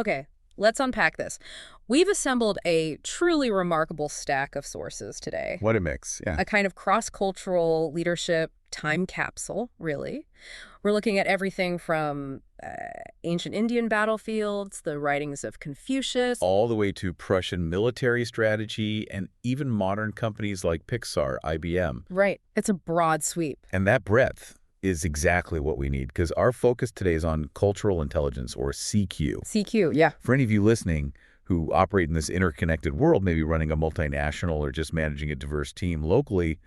Okay, let's unpack this. We've assembled a truly remarkable stack of sources today. What a mix, yeah. A kind of cross-cultural leadership time capsule, really. We're looking at everything from ancient Indian battlefields, the writings of Confucius. All the way to Prussian military strategy and even modern companies like Pixar, IBM. Right. It's a broad sweep. And that breadth is exactly what we need, because our focus today is on cultural intelligence, or CQ. CQ, yeah. For any of you listening who operate in this interconnected world, maybe running a multinational or just managing a diverse team locally,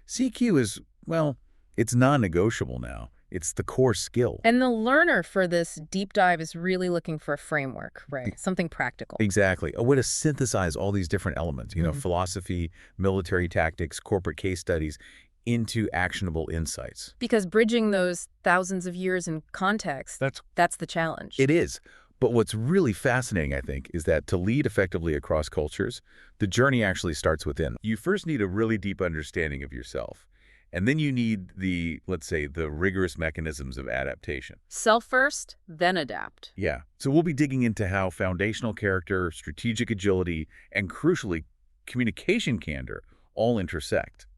CQ is, well, it's non-negotiable now. It's the core skill. And the learner for this deep dive is really looking for a framework, right? Something practical. Exactly. A way to synthesize all these different elements, philosophy, military tactics, corporate case studies, into actionable insights. Because bridging those thousands of years in context, that's the challenge. It is. But what's really fascinating, I think, is that to lead effectively across cultures, the journey actually starts within. You first need a really deep understanding of yourself. And then you need let's say, the rigorous mechanisms of adaptation. Self first, then adapt. Yeah. So we'll be digging into how foundational character, strategic agility, and crucially, communication candor all intersect.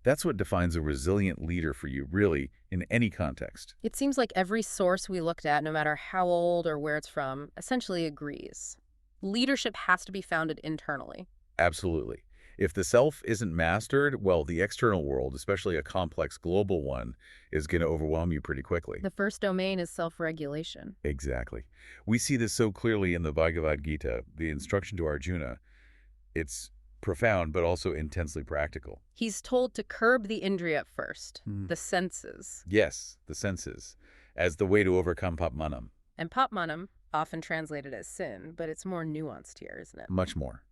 That's what defines a resilient leader for you, really, in any context. It seems like every source we looked at, no matter how old or where it's from, essentially agrees. Leadership has to be founded internally. Absolutely. If the self isn't mastered, well, the external world, especially a complex global one, is going to overwhelm you pretty quickly. The first domain is self-regulation. Exactly. We see this so clearly in the Bhagavad Gita, the instruction to Arjuna. It's profound, but also intensely practical. He's told to curb the indriya first, the senses. Yes, the senses, as the way to overcome papmanam. And papmanam, often translated as sin, but it's more nuanced here, isn't it? Much more.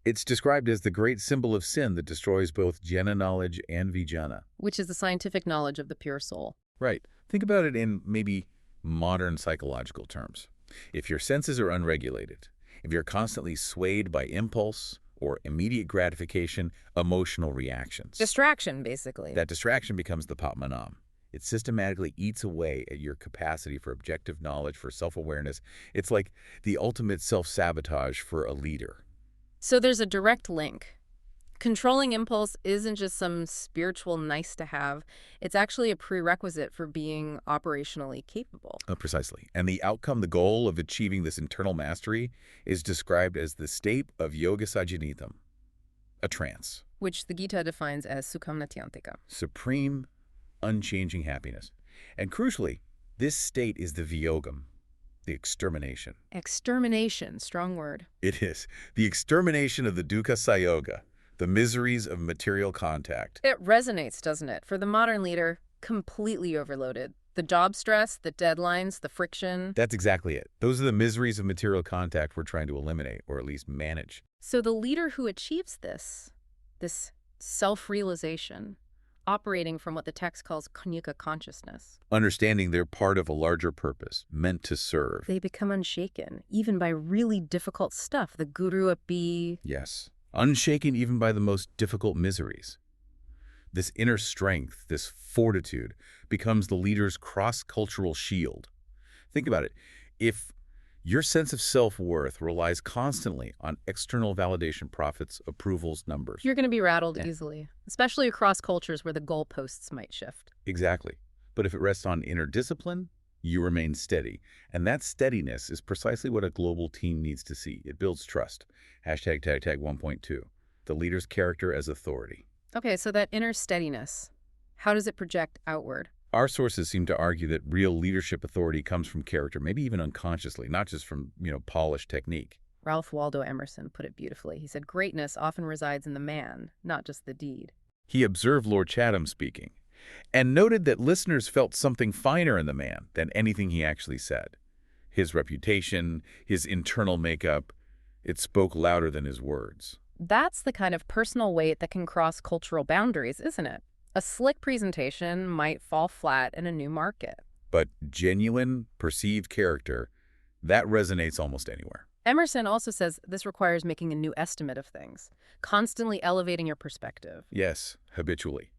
It's described as the great symbol of sin that destroys both jnana knowledge and vijnana. Which is the scientific knowledge of the pure soul. Right. Think about it in maybe modern psychological terms. If your senses are unregulated, if you're constantly swayed by impulse or immediate gratification, emotional reactions. Distraction, basically. That distraction becomes the papmanam. It systematically eats away at your capacity for objective knowledge, for self-awareness. It's like the ultimate self-sabotage for a leader. So there's a direct link. Controlling impulse isn't just some spiritual nice-to-have. It's actually a prerequisite for being operationally capable. Precisely. And the outcome, the goal of achieving this internal mastery, is described as the state of yoga sajjanitam, a trance. Which the Gita defines as sukham natyantika. Supreme, unchanging happiness. And crucially, this state is the viyogam, the extermination. Extermination, strong word. It is. The extermination of the dukkha sayoga, the miseries of material contact. It resonates, doesn't it? For the modern leader, completely overloaded. The job stress, the deadlines, the friction. That's exactly it. Those are the miseries of material contact we're trying to eliminate, or at least manage. So the leader who achieves this self-realization, operating from what the text calls kanyuka consciousness. Understanding they're part of a larger purpose, meant to serve. They become unshaken, even by really difficult stuff. The guru api. Yes. Unshaken even by the most difficult miseries. This inner strength, this fortitude, becomes the leader's cross-cultural shield. Think about it. If your sense of self-worth relies constantly on external validation, profits, approvals, numbers. You're going to be rattled easily, especially across cultures where the goalposts might shift. Exactly. But if it rests on inner discipline, you remain steady. And that steadiness is precisely what a global team needs to see. It builds trust. Hashtag tag 1.2. The leader's character as authority. Okay, so that inner steadiness, how does it project outward? Our sources seem to argue that real leadership authority comes from character, maybe even unconsciously, not just from, polished technique. Ralph Waldo Emerson put it beautifully. He said, greatness often resides in the man, not just the deed. He observed Lord Chatham speaking, and noted that listeners felt something finer in the man than anything he actually said. His reputation, his internal makeup, it spoke louder than his words. That's the kind of personal weight that can cross cultural boundaries, isn't it? A slick presentation might fall flat in a new market. But genuine, perceived character, that resonates almost anywhere. Emerson also says this requires making a new estimate of things, constantly elevating your perspective. Yes, habitually.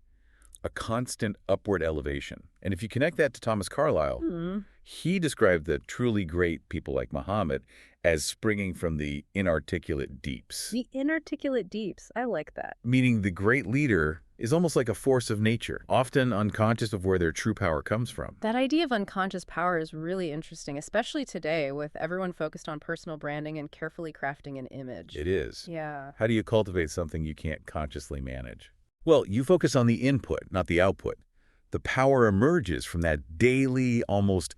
a constant upward elevation. And if you connect that to Thomas Carlyle, Hmm. he described the truly great people like Muhammad as springing from the inarticulate deeps, The inarticulate deeps. I like that. meaning the great leader is almost like a force of nature, often unconscious of where their true power comes from. That idea of unconscious power is really interesting, especially today with everyone focused on personal branding and carefully crafting an image. It is. Yeah. How do you cultivate something you can't consciously manage? Well, you focus on the input, not the output. The power emerges from that daily, almost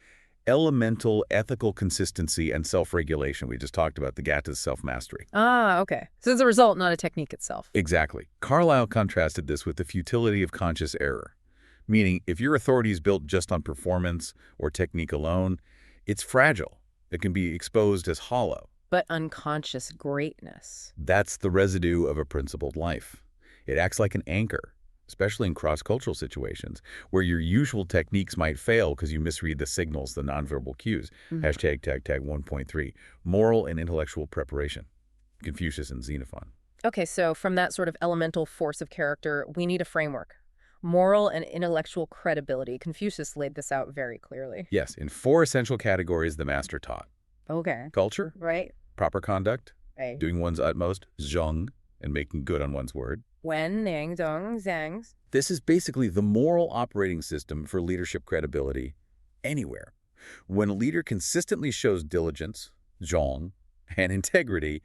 elemental ethical consistency and self-regulation. We just talked about the Gatta's self-mastery. Ah, okay. So it's a result, not a technique itself. Exactly. Carlyle contrasted this with the futility of conscious error, meaning if your authority is built just on performance or technique alone, it's fragile. It can be exposed as hollow. But unconscious greatness. That's the residue of a principled life. It acts like an anchor, especially in cross-cultural situations, where your usual techniques might fail because you misread the signals, the nonverbal cues. Mhm. Hashtag tag tag 1.3, moral and intellectual preparation. Confucius and Xenophon. Okay, so from that sort of elemental force of character, we need a framework. Moral and intellectual credibility. Confucius laid this out very clearly. Yes, in 4 essential categories the master taught. Okay. Culture, Right? proper conduct, Right. doing one's utmost, zheng, and making good on one's word. Wen, Ning, Dong, Zangs. This is basically the moral operating system for leadership credibility anywhere. When a leader consistently shows diligence, zhong, and integrity,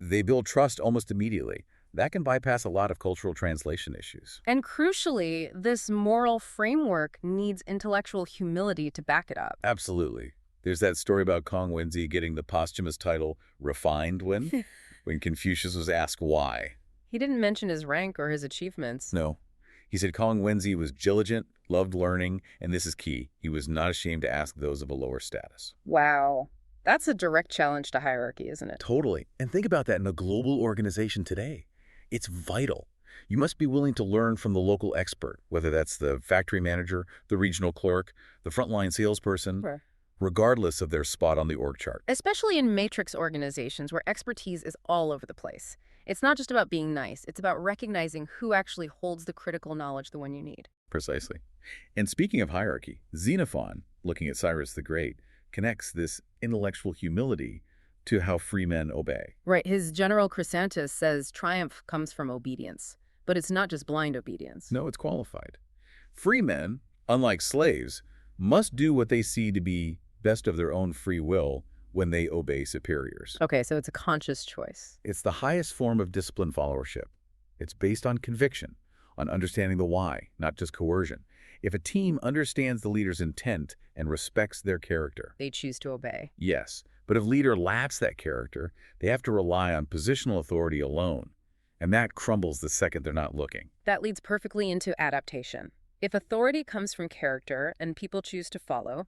they build trust almost immediately. That can bypass a lot of cultural translation issues. And crucially, this moral framework needs intellectual humility to back it up. Absolutely. There's that story about Kong Wenzi getting the posthumous title refined when Confucius was asked why. He didn't mention his rank or his achievements. No. He said Kong Wenzi was diligent, loved learning, and this is key, he was not ashamed to ask those of a lower status. Wow. That's a direct challenge to hierarchy, isn't it? Totally. And think about that in a global organization today. It's vital. You must be willing to learn from the local expert, whether that's the factory manager, the regional clerk, the frontline salesperson, Sure. regardless of their spot on the org chart. Especially in matrix organizations where expertise is all over the place. It's not just about being nice. It's about recognizing who actually holds the critical knowledge, the one you need. Precisely. And speaking of hierarchy, Xenophon, looking at Cyrus the Great, connects this intellectual humility to how free men obey. Right. His General Chrysanthus says triumph comes from obedience. But it's not just blind obedience. No, it's qualified. Free men, unlike slaves, must do what they see to be best of their own free will when they obey superiors. Okay, so it's a conscious choice. It's the highest form of discipline followership. It's based on conviction, on understanding the why, not just coercion. If a team understands the leader's intent and respects their character, They choose to obey. yes. But if a leader lacks that character, they have to rely on positional authority alone. And that crumbles the second they're not looking. That leads perfectly into adaptation. If authority comes from character and people choose to follow,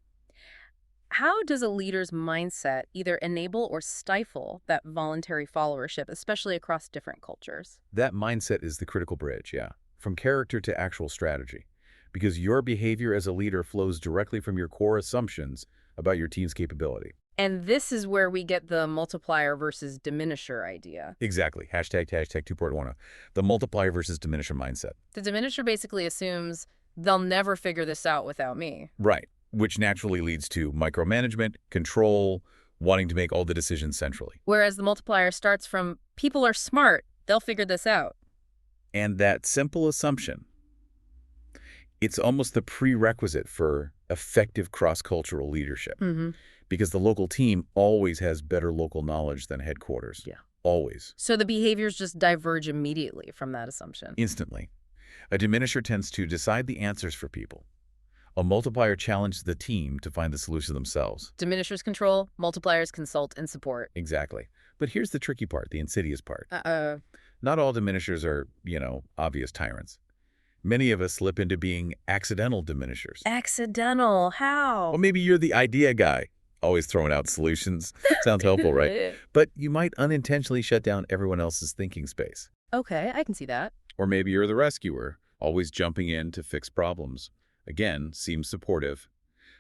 how does a leader's mindset either enable or stifle that voluntary followership, especially across different cultures? That mindset is the critical bridge, yeah, from character to actual strategy. Because your behavior as a leader flows directly from your core assumptions about your team's capability. And this is where we get the multiplier versus diminisher idea. Exactly. Hashtag 2.10. The multiplier versus diminisher mindset. The diminisher basically assumes they'll never figure this out without me. Right. Which naturally leads to micromanagement, control, wanting to make all the decisions centrally. Whereas the multiplier starts from people are smart, they'll figure this out. And that simple assumption, it's almost the prerequisite for effective cross-cultural leadership. Mm-hmm. Because the local team always has better local knowledge than headquarters. Yeah. Always. So the behaviors just diverge immediately from that assumption. Instantly. A diminisher tends to decide the answers for people. A multiplier challenges the team to find the solution themselves. Diminishers control, multipliers consult and support. Exactly. But here's the tricky part, the insidious part. Uh-oh. Not all diminishers are, obvious tyrants. Many of us slip into being accidental diminishers. Accidental. How? Well, maybe you're the idea guy, always throwing out solutions. Sounds helpful, right? But you might unintentionally shut down everyone else's thinking space. Okay, I can see that. Or maybe you're the rescuer, always jumping in to fix problems. Again, seems supportive.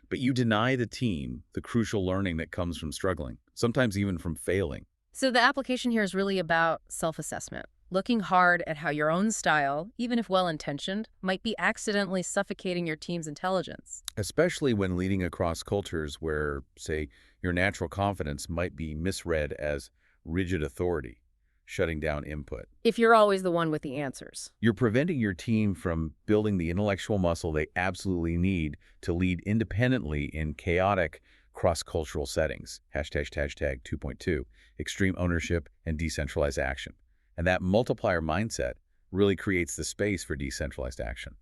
But you deny the team the crucial learning that comes from struggling, sometimes even from failing. So the application here is really about self-assessment. looking hard at how your own style, even if well-intentioned, might be accidentally suffocating your team's intelligence. Especially when leading across cultures where, say, your natural confidence might be misread as rigid authority, shutting down input. If you're always the one with the answers. You're preventing your team from building the intellectual muscle they absolutely need to lead independently in chaotic cross-cultural settings. Hashtag 2.2, extreme ownership and decentralized action. And that multiplier mindset really creates the space for decentralized action,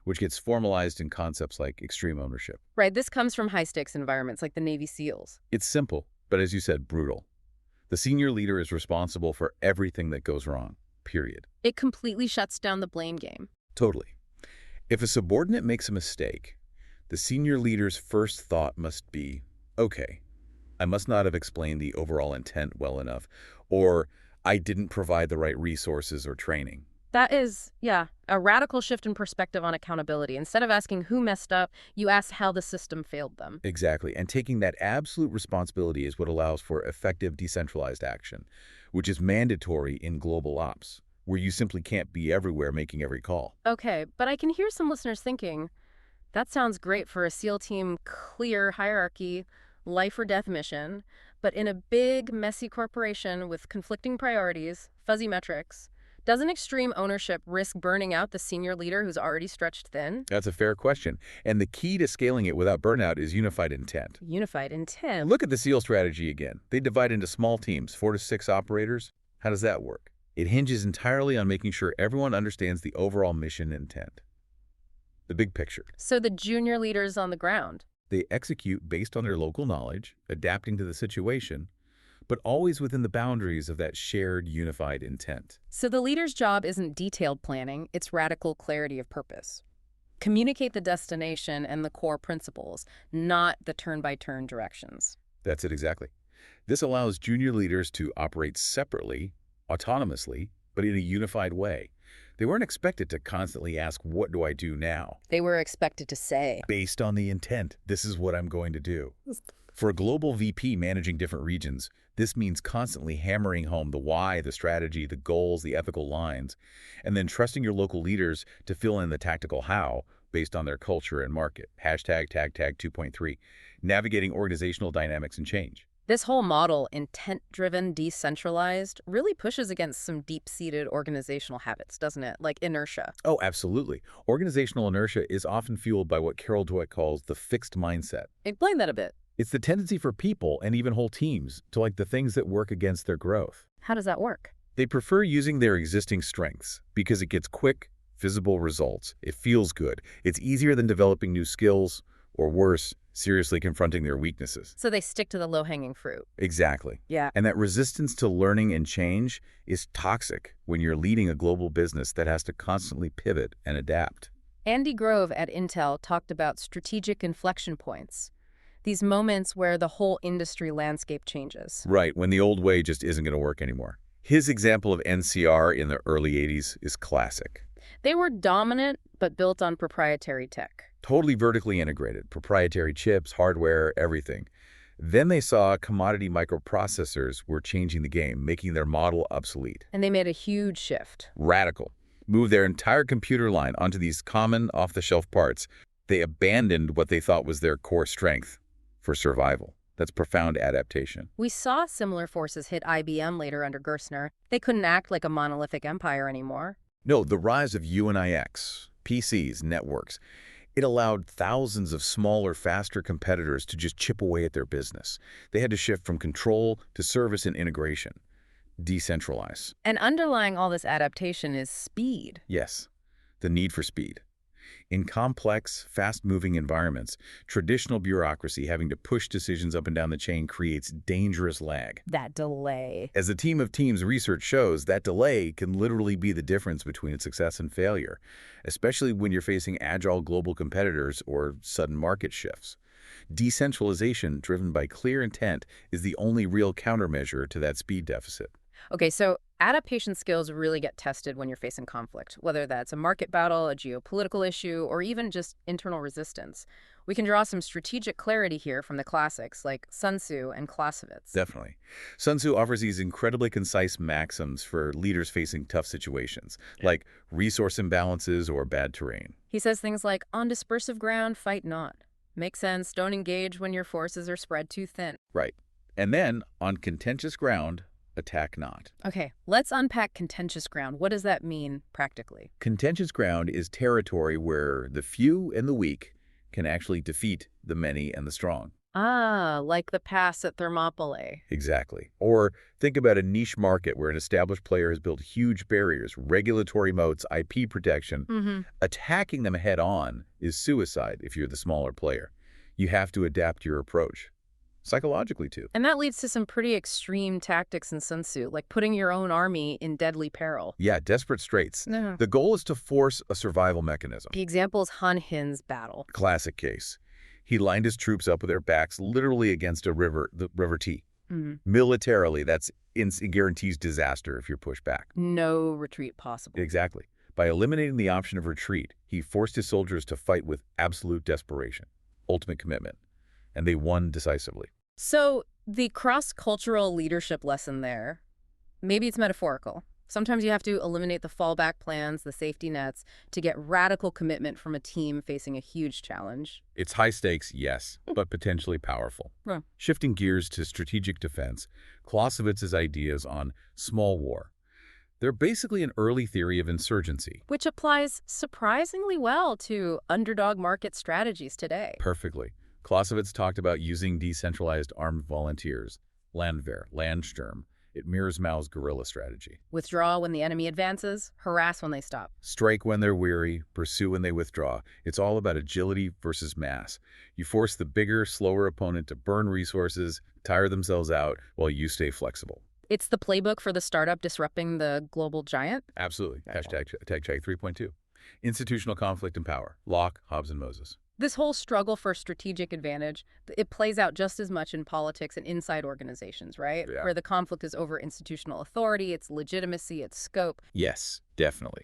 which gets formalized in concepts like extreme ownership. Right, this comes from high-stakes environments like the Navy SEALs. It's simple, but as you said, brutal. The senior leader is responsible for everything that goes wrong, period. It completely shuts down the blame game. Totally. If a subordinate makes a mistake, the senior leader's first thought must be, okay, I must not have explained the overall intent well enough, or I didn't provide the right resources or training. That is, yeah, a radical shift in perspective on accountability. Instead of asking who messed up, you ask how the system failed them. Exactly, and taking that absolute responsibility is what allows for effective decentralized action, which is mandatory in global ops, where you simply can't be everywhere making every call. Okay, but I can hear some listeners thinking, that sounds great for a SEAL team, clear hierarchy, life or death mission, but in a big, messy corporation with conflicting priorities, fuzzy metrics, doesn't extreme ownership risk burning out the senior leader who's already stretched thin? That's a fair question, and the key to scaling it without burnout is unified intent. Unified intent. Look at the SEAL strategy again. They divide into small teams, 4 to 6 operators. How does that work? It hinges entirely on making sure everyone understands the overall mission and intent. The big picture. So the junior leaders on the ground. They execute based on their local knowledge, adapting to the situation, but always within the boundaries of that shared unified intent. So the leader's job isn't detailed planning, it's radical clarity of purpose. Communicate the destination and the core principles, not the turn-by-turn directions. That's it exactly. This allows junior leaders to operate separately, autonomously, but in a unified way. They weren't expected to constantly ask, what do I do now? They were expected to say, Based on the intent, this is what I'm going to do. For a global VP managing different regions, this means constantly hammering home the why, the strategy, the goals, the ethical lines, and then trusting your local leaders to fill in the tactical how based on their culture and market. Hashtag 2.3, navigating organizational dynamics and change. this whole model, intent-driven, decentralized, really pushes against some deep-seated organizational habits, doesn't it? Like inertia. Oh, absolutely. Organizational inertia is often fueled by what Carol Dweck calls the fixed mindset. Explain that a bit. It's the tendency for people and even whole teams to like the things that work against their growth. How does that work? They prefer using their existing strengths because it gets quick, visible results. It feels good. It's easier than developing new skills, or worse, seriously confronting their weaknesses. So they stick to the low-hanging fruit. Exactly. Yeah. And that resistance to learning and change is toxic when you're leading a global business that has to constantly pivot and adapt. Andy Grove at Intel talked about strategic inflection points. These moments where the whole industry landscape changes. Right, when the old way just isn't going to work anymore. His example of NCR in the early 80s is classic. They were dominant, but built on proprietary tech. Totally vertically integrated, proprietary chips, hardware, everything. Then they saw commodity microprocessors were changing the game, making their model obsolete. And they made a huge shift. Radical. Moved their entire computer line onto these common off-the-shelf parts. They abandoned what they thought was their core strength for survival. That's profound adaptation. We saw similar forces hit IBM later under Gerstner. They couldn't act like a monolithic empire anymore. No, the rise of UNIX, PCs, networks, it allowed thousands of smaller, faster competitors to just chip away at their business. They had to shift from control to service and integration. Decentralize. And underlying all this adaptation is speed. Yes, the need for speed. In complex, fast-moving environments, traditional bureaucracy having to push decisions up and down the chain creates dangerous lag. That delay. As the team of teams research shows, that delay can literally be the difference between success and failure, especially when you're facing agile global competitors or sudden market shifts. Decentralization, driven by clear intent, is the only real countermeasure to that speed deficit. Okay, so adaptation skills really get tested when you're facing conflict, whether that's a market battle, a geopolitical issue, or even just internal resistance. We can draw some strategic clarity here from the classics like Sun Tzu and Clausewitz. Definitely. Sun Tzu offers these incredibly concise maxims for leaders facing tough situations, like resource imbalances or bad terrain. He says things like, on dispersive ground, fight not. Makes sense, don't engage when your forces are spread too thin. Right. And then, on contentious ground, attack not. Okay, let's unpack contentious ground. What does that mean practically? Contentious ground is territory where the few and the weak can actually defeat the many and the strong. Ah, like the pass at Thermopylae. Exactly. Or think about a niche market where an established player has built huge barriers, regulatory moats, IP protection. Mm-hmm. Attacking them head on is suicide if you're the smaller player. You have to adapt your approach. Psychologically, too. And that leads to some pretty extreme tactics in Sun Tzu, like putting your own army in deadly peril. Yeah, desperate straits. No. The goal is to force a survival mechanism. The example is Han Hin's battle. Classic case. He lined his troops up with their backs literally against a river, the River T. Mm. Militarily, it guarantees disaster if you're pushed back. No retreat possible. Exactly. By eliminating the option of retreat, he forced his soldiers to fight with absolute desperation, ultimate commitment, and they won decisively. So the cross-cultural leadership lesson there, maybe it's metaphorical. Sometimes you have to eliminate the fallback plans, the safety nets, to get radical commitment from a team facing a huge challenge. It's high stakes, yes, but potentially powerful. Yeah. Shifting gears to strategic defense, Clausewitz's ideas on small war. They're basically an early theory of insurgency. Which applies surprisingly well to underdog market strategies today. Perfectly. Clausewitz talked about using decentralized armed volunteers, Landwehr, Landsturm. It mirrors Mao's guerrilla strategy. Withdraw when the enemy advances, harass when they stop. Strike when they're weary, pursue when they withdraw. It's all about agility versus mass. You force the bigger, slower opponent to burn resources, tire themselves out, while you stay flexible. It's the playbook for the startup disrupting the global giant? Absolutely. Hashtag 3.2. Institutional conflict and power. Locke, Hobbes, and Moses. This whole struggle for strategic advantage, it plays out just as much in politics and inside organizations, right? Yeah. Where the conflict is over institutional authority, its legitimacy, its scope. Yes, definitely.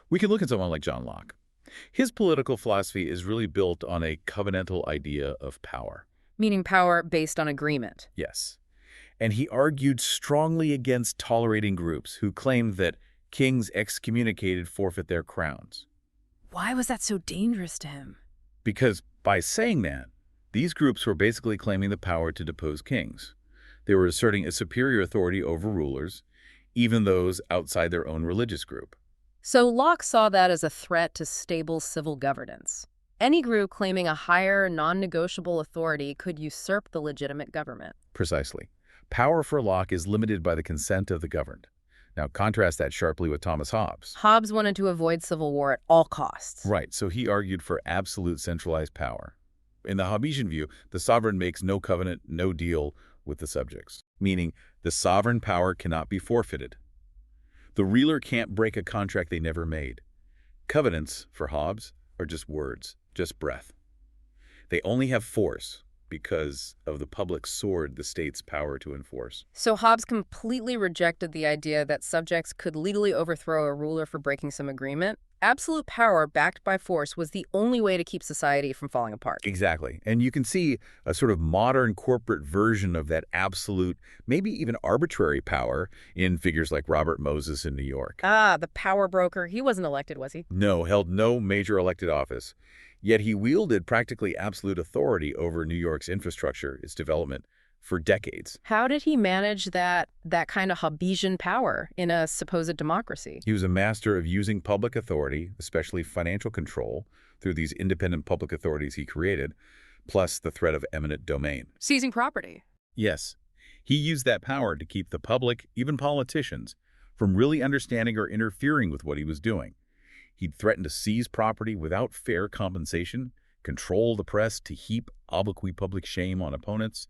We can look at someone like John Locke. His political philosophy is really built on a covenantal idea of power. Meaning power based on agreement. Yes. And he argued strongly against tolerating groups who claimed that kings excommunicated forfeit their crowns. Why was that so dangerous to him? Because by saying that, these groups were basically claiming the power to depose kings. They were asserting a superior authority over rulers, even those outside their own religious group. So Locke saw that as a threat to stable civil governance. Any group claiming a higher, non-negotiable authority could usurp the legitimate government. Precisely. Power for Locke is limited by the consent of the governed. Now, contrast that sharply with Thomas Hobbes. Hobbes wanted to avoid civil war at all costs. Right, so he argued for absolute centralized power. In the Hobbesian view, the sovereign makes no covenant, no deal with the subjects, meaning the sovereign power cannot be forfeited. The ruler can't break a contract they never made. Covenants, for Hobbes, are just words, just breath. They only have force because of the public sword the state's power to enforce. So Hobbes completely rejected the idea that subjects could legally overthrow a ruler for breaking some agreement. Absolute power backed by force was the only way to keep society from falling apart. Exactly. And you can see a sort of modern corporate version of that absolute, maybe even arbitrary power in figures like Robert Moses in New York. Ah, the power broker. He wasn't elected, was he? No, held no major elected office. Yet he wielded practically absolute authority over New York's infrastructure, its development, for decades. How did he manage that kind of Hobbesian power in a supposed democracy? He was a master of using public authority, especially financial control, through these independent public authorities he created, plus the threat of eminent domain. Seizing property. Yes, he used that power to keep the public, even politicians, from really understanding or interfering with what he was doing. He'd threaten to seize property without fair compensation, control the press to heap obloquy public shame on opponents,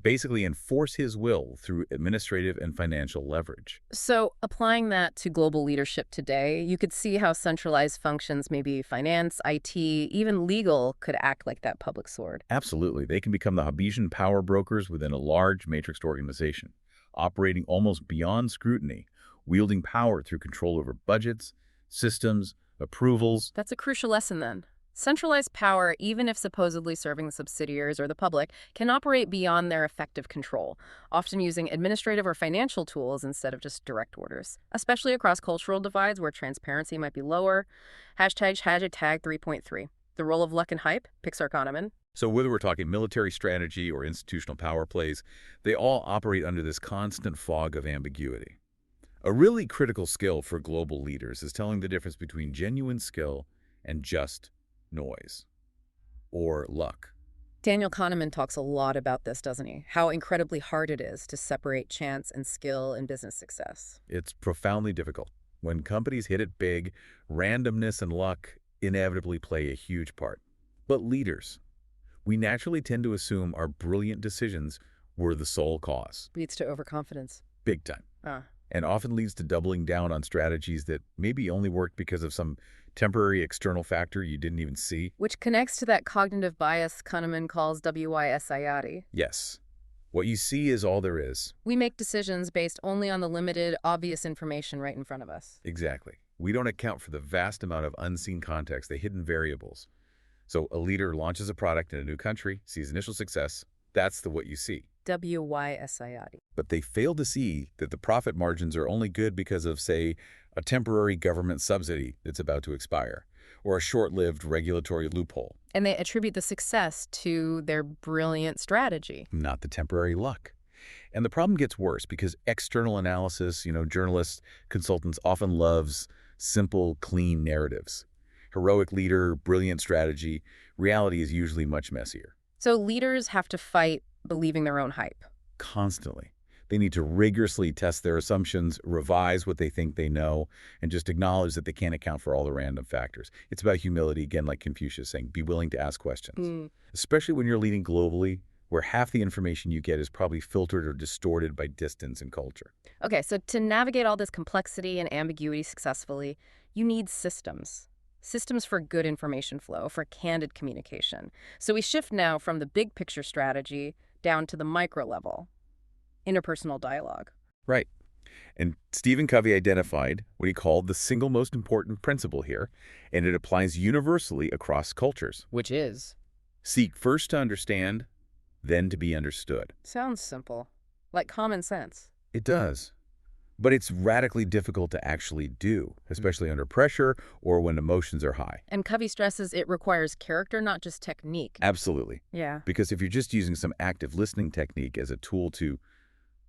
basically enforce his will through administrative and financial leverage. So applying that to global leadership today, you could see how centralized functions, maybe finance, IT, even legal, could act like that public sword. Absolutely. They can become the Hobbesian power brokers within a large matrixed organization, operating almost beyond scrutiny, wielding power through control over budgets, systems, approvals. That's a crucial lesson then. Centralized power, even if supposedly serving the subsidiaries or the public, can operate beyond their effective control, often using administrative or financial tools instead of just direct orders, especially across cultural divides where transparency might be lower. Hashtag 3.3. The role of luck and hype, Pixar Kahneman. So whether we're talking military strategy or institutional power plays, they all operate under this constant fog of ambiguity. A really critical skill for global leaders is telling the difference between genuine skill and just noise or luck. Daniel Kahneman talks a lot about this, doesn't he? How incredibly hard it is to separate chance and skill in business success. It's profoundly difficult. When companies hit it big, randomness and luck inevitably play a huge part. But leaders, we naturally tend to assume our brilliant decisions were the sole cause. Leads to overconfidence. Big time. And often leads to doubling down on strategies that maybe only worked because of some temporary external factor you didn't even see. Which connects to that cognitive bias Kahneman calls WISIAD. Yes. What you see is all there is. We make decisions based only on the limited, obvious information right in front of us. Exactly. We don't account for the vast amount of unseen context, the hidden variables. So a leader launches a product in a new country, sees initial success. That's what you see. WISIAD. But they fail to see that the profit margins are only good because of, say, a temporary government subsidy that's about to expire, or a short-lived regulatory loophole. And they attribute the success to their brilliant strategy. Not the temporary luck. And the problem gets worse because external analysis, journalists, consultants often loves simple, clean narratives. Heroic leader, brilliant strategy. Reality is usually much messier. So leaders have to fight believing their own hype. Constantly. They need to rigorously test their assumptions, revise what they think they know, and just acknowledge that they can't account for all the random factors. It's about humility, again, like Confucius saying, be willing to ask questions. Especially when you're leading globally, where half the information you get is probably filtered or distorted by distance and culture. Okay, so to navigate all this complexity and ambiguity successfully, you need systems. Systems for good information flow, for candid communication. So we shift now from the big picture strategy down to the micro level, interpersonal dialogue. Right. And Stephen Covey identified what he called the single most important principle here, and it applies universally across cultures. Which is? Seek first to understand, then to be understood. Sounds simple. Like common sense. It does. But it's radically difficult to actually do, especially under pressure or when emotions are high. And Covey stresses it requires character, not just technique. Absolutely. Yeah. Because if you're just using some active listening technique as a tool to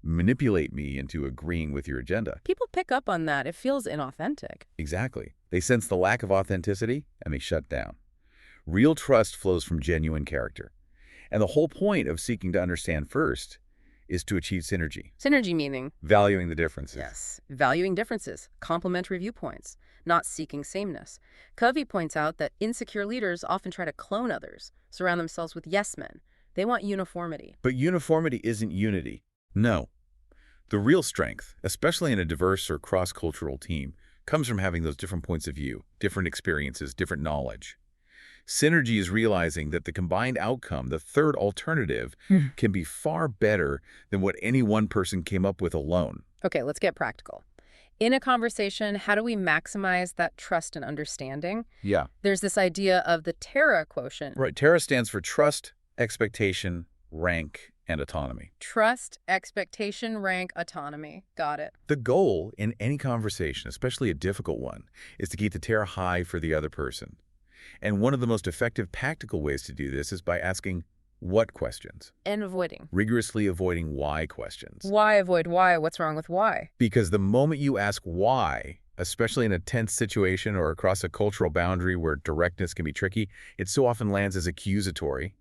manipulate me into agreeing with your agenda. People pick up on that. It feels inauthentic. Exactly. They sense the lack of authenticity and they shut down. Real trust flows from genuine character. And the whole point of seeking to understand first is to achieve synergy. Synergy meaning? Valuing the differences. Yes. Valuing differences, complementary viewpoints, not seeking sameness. Covey points out that insecure leaders often try to clone others, surround themselves with yes men. They want uniformity. But uniformity isn't unity. No. The real strength, especially in a diverse or cross-cultural team, comes from having those different points of view, different experiences, different knowledge. Synergy is realizing that the combined outcome, the third alternative, can be far better than what any one person came up with alone. Okay, let's get practical. In a conversation, how do we maximize that trust and understanding? Yeah. There's this idea of the Terra quotient. Right. Terra stands for trust, expectation, rank, and autonomy. Trust, expectation, rank, autonomy. Got it. The goal in any conversation, especially a difficult one, is to keep the Terra high for the other person. And one of the most effective practical ways to do this is by asking what questions. And avoiding. Rigorously avoiding why questions. Why avoid why? What's wrong with why? Because the moment you ask why, especially in a tense situation or across a cultural boundary where directness can be tricky, it so often lands as accusatory.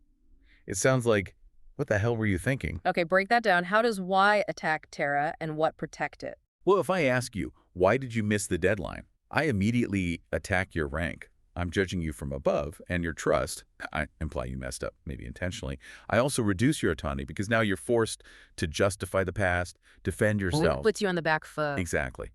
It sounds like, what the hell were you thinking? Okay, break that down. How does why attack Terra and what protect it? Well, if I ask you, why did you miss the deadline? I immediately attack your rank. I'm judging you from above, and your trust, I imply you messed up, maybe intentionally. I also reduce your autonomy because now you're forced to justify the past, defend yourself. It puts you on the back foot. Exactly.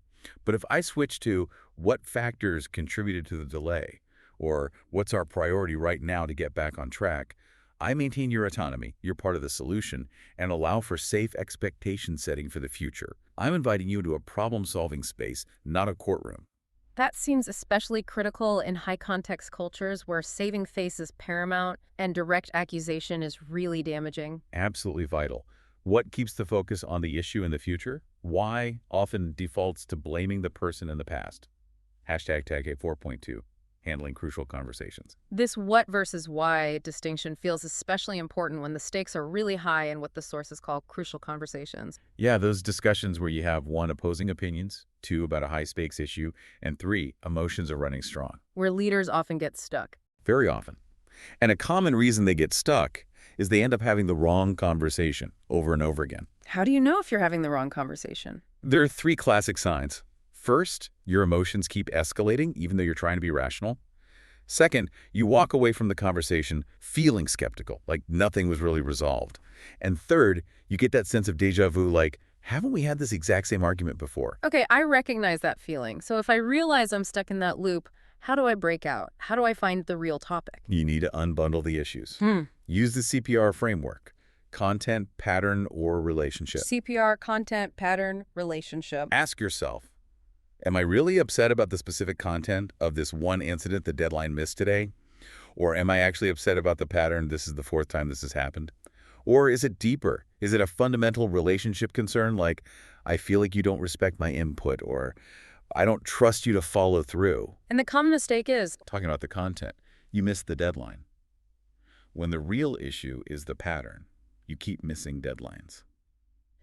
But if I switch to what factors contributed to the delay, or what's our priority right now to get back on track, I maintain your autonomy, you're part of the solution, and allow for safe expectation setting for the future. I'm inviting you into a problem-solving space, not a courtroom. That seems especially critical in high-context cultures where saving face is paramount and direct accusation is really damaging. Absolutely vital. What keeps the focus on the issue in the future? Why often defaults to blaming the person in the past. Hashtag tag 4.2, handling crucial conversations. This what versus why distinction feels especially important when the stakes are really high in what the sources call crucial conversations. Yeah, those discussions where you have 1, opposing opinions, 2, about a high-stakes issue, and 3, emotions are running strong. Where leaders often get stuck. Very often. And a common reason they get stuck is they end up having the wrong conversation over and over again. How do you know if you're having the wrong conversation? There are 3 classic signs. First, your emotions keep escalating even though you're trying to be rational. Second, you walk away from the conversation feeling skeptical, like nothing was really resolved. And third, you get that sense of déjà vu, like, haven't we had this exact same argument before? Okay, I recognize that feeling. So if I realize I'm stuck in that loop, how do I break out? How do I find the real topic? You need to unbundle the issues. Use the CPR framework: content, pattern, or relationship. CPR, content, pattern, relationship. Ask yourself, am I really upset about the specific content of this one incident the deadline missed today? Or am I actually upset about the pattern, this is the 4th time this has happened? Or is it deeper? Is it a fundamental relationship concern, like, I feel like you don't respect my input, or I don't trust you to follow through? And the common mistake is, Talking about the content, you missed the deadline. When the real issue is the pattern, you keep missing deadlines.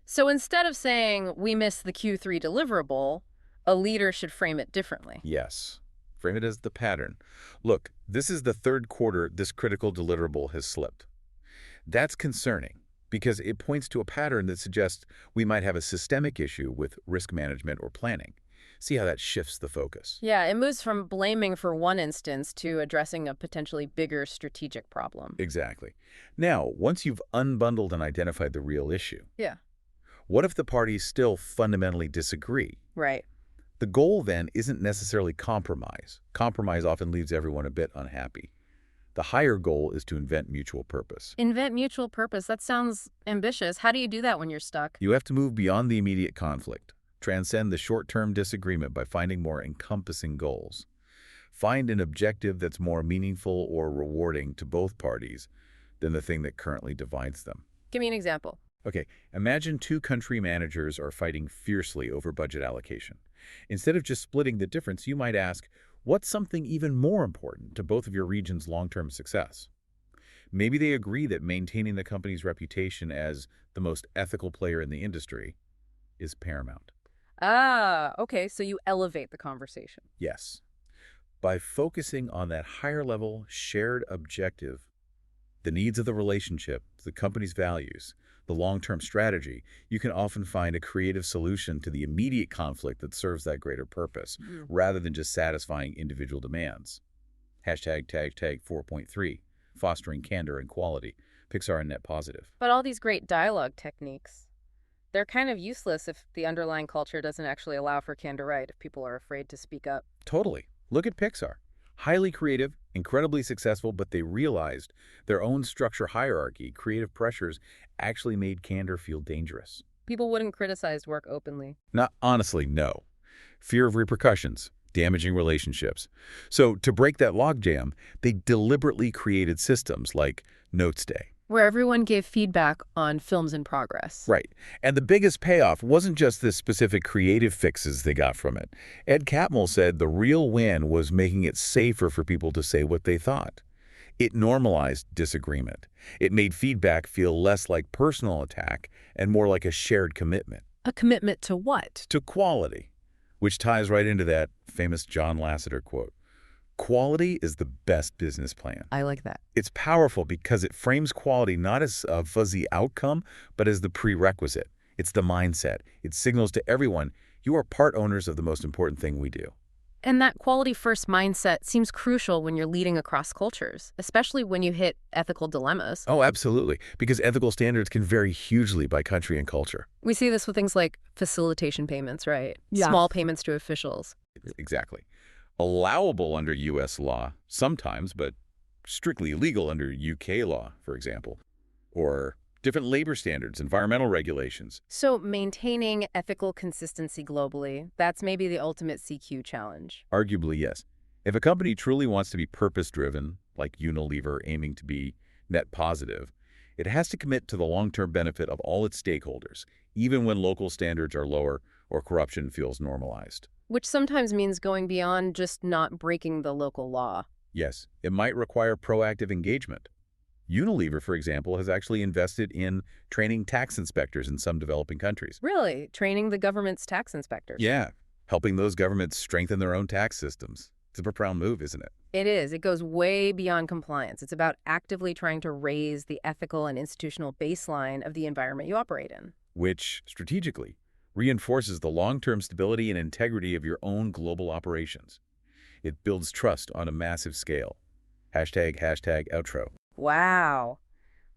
so instead of saying we missed the Q3 deliverable, a leader should frame it differently. Yes. Frame it as the pattern. Look, this is the 3rd quarter this critical deliverable has slipped. That's concerning because it points to a pattern that suggests we might have a systemic issue with risk management or planning. See how that shifts the focus. Yeah, it moves from blaming for one instance to addressing a potentially bigger strategic problem. Exactly. Now, once you've unbundled and identified the real issue, Yeah. what if the parties still fundamentally disagree? Right. The goal then isn't necessarily compromise. Compromise often leaves everyone a bit unhappy. The higher goal is to invent mutual purpose. Invent mutual purpose. That sounds ambitious. How do you do that when you're stuck? You have to move beyond the immediate conflict, transcend the short-term disagreement by finding more encompassing goals. Find an objective that's more meaningful or rewarding to both parties than the thing that currently divides them. Give me an example. Okay, imagine 2 country managers are fighting fiercely over budget allocation. Instead of just splitting the difference, you might ask, what's something even more important to both of your region's long-term success? Maybe they agree that maintaining the company's reputation as the most ethical player in the industry is paramount. Ah, okay, so you elevate the conversation. Yes. By focusing on that higher-level shared objective, the needs of the relationship, the company's values, the long-term strategy, you can often find a creative solution to the immediate conflict that serves that greater purpose, rather than just satisfying individual demands. Hashtag tag 4.3, fostering candor and quality. Pixar and net positive. But all these great dialogue techniques, they're kind of useless if the underlying culture doesn't actually allow for candor, right? If people are afraid to speak up. Totally. Look at Pixar. Highly creative, incredibly successful, but they realized their own structure hierarchy, creative pressures, actually made candor feel dangerous. People wouldn't criticize work openly. Not honestly, no. Fear of repercussions, damaging relationships. So to break that logjam, they deliberately created systems like Notes Day. Where everyone gave feedback on films in progress. Right. And the biggest payoff wasn't just the specific creative fixes they got from it. Ed Catmull said the real win was making it safer for people to say what they thought. It normalized disagreement. It made feedback feel less like personal attack and more like a shared commitment. A commitment to what? To quality, which ties right into that famous John Lasseter quote. Quality is the best business plan. I like that. It's powerful because it frames quality not as a fuzzy outcome, but as the prerequisite. It's the mindset. It signals to everyone, you are part owners of the most important thing we do. And that quality-first mindset seems crucial when you're leading across cultures, especially when you hit ethical dilemmas. Oh, absolutely, because ethical standards can vary hugely by country and culture. We see this with things like facilitation payments, right? Yeah. Small payments to officials. Exactly. Allowable under U.S. law, sometimes, but strictly illegal under UK law, for example, or different labor standards, environmental regulations. So maintaining ethical consistency globally, that's maybe the ultimate CQ challenge. Arguably, yes. If a company truly wants to be purpose-driven, like Unilever aiming to be net positive, it has to commit to the long-term benefit of all its stakeholders, even when local standards are lower or corruption feels normalized. Which sometimes means going beyond just not breaking the local law. Yes, it might require proactive engagement. Unilever, for example, has actually invested in training tax inspectors in some developing countries. Really, training the government's tax inspectors. Yeah, helping those governments strengthen their own tax systems. It's a profound move, isn't it? It is. It goes way beyond compliance. It's about actively trying to raise the ethical and institutional baseline of the environment you operate in. Which, strategically, reinforces the long-term stability and integrity of your own global operations. It builds trust on a massive scale. Hashtag outro. Wow.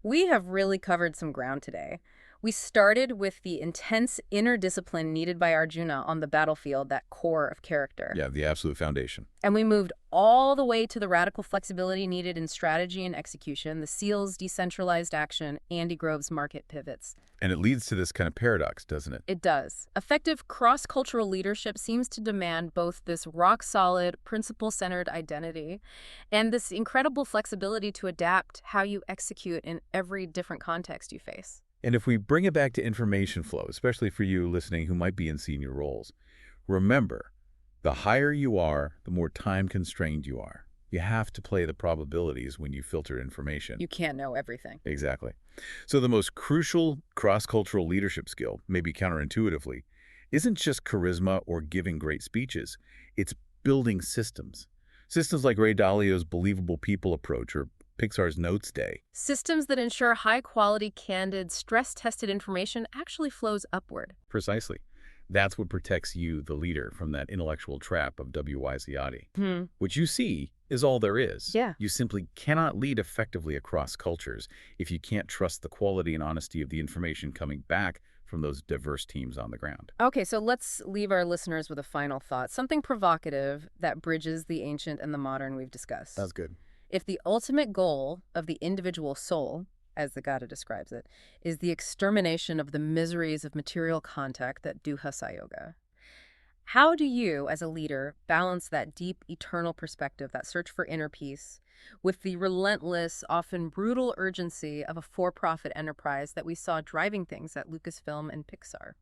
We have really covered some ground today. We started with the intense inner discipline needed by Arjuna on the battlefield, that core of character. Yeah, the absolute foundation. And we moved all the way to the radical flexibility needed in strategy and execution, the SEAL's decentralized action, Andy Grove's market pivots. And it leads to this kind of paradox, doesn't it? It does. Effective cross-cultural leadership seems to demand both this rock-solid, principle-centered identity and this incredible flexibility to adapt how you execute in every different context you face. And if we bring it back to information flow, especially for you listening who might be in senior roles, remember, the higher you are, the more time-constrained you are. You have to play the probabilities when you filter information. You can't know everything. Exactly. So the most crucial cross-cultural leadership skill, maybe counterintuitively, isn't just charisma or giving great speeches. It's building systems. Systems like Ray Dalio's believable people approach or Pixar's Notes Day. Systems that ensure high-quality, candid, stress-tested information actually flows upward. Precisely. That's what protects you, the leader, from that intellectual trap of WYZIADI. What you see is all there is. Yeah. You simply cannot lead effectively across cultures if you can't trust the quality and honesty of the information coming back from those diverse teams on the ground. Okay, so let's leave our listeners with a final thought, something provocative that bridges the ancient and the modern we've discussed. That's good. If the ultimate goal of the individual soul, as the Gata describes it, is the extermination of the miseries of material contact that duha sayoga, how do you, as a leader, balance that deep, eternal perspective, that search for inner peace, with the relentless, often brutal urgency of a for-profit enterprise that we saw driving things at Lucasfilm and Pixar?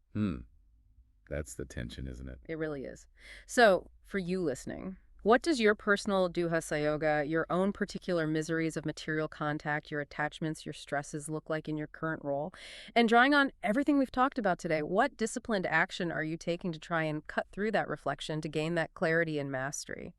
That's the tension, isn't it? It really is. So, for you listening, what does your personal duha sayoga, your own particular miseries of material contact, your attachments, your stresses look like in your current role? And drawing on everything we've talked about today, what disciplined action are you taking to try and cut through that reflection to gain that clarity and mastery?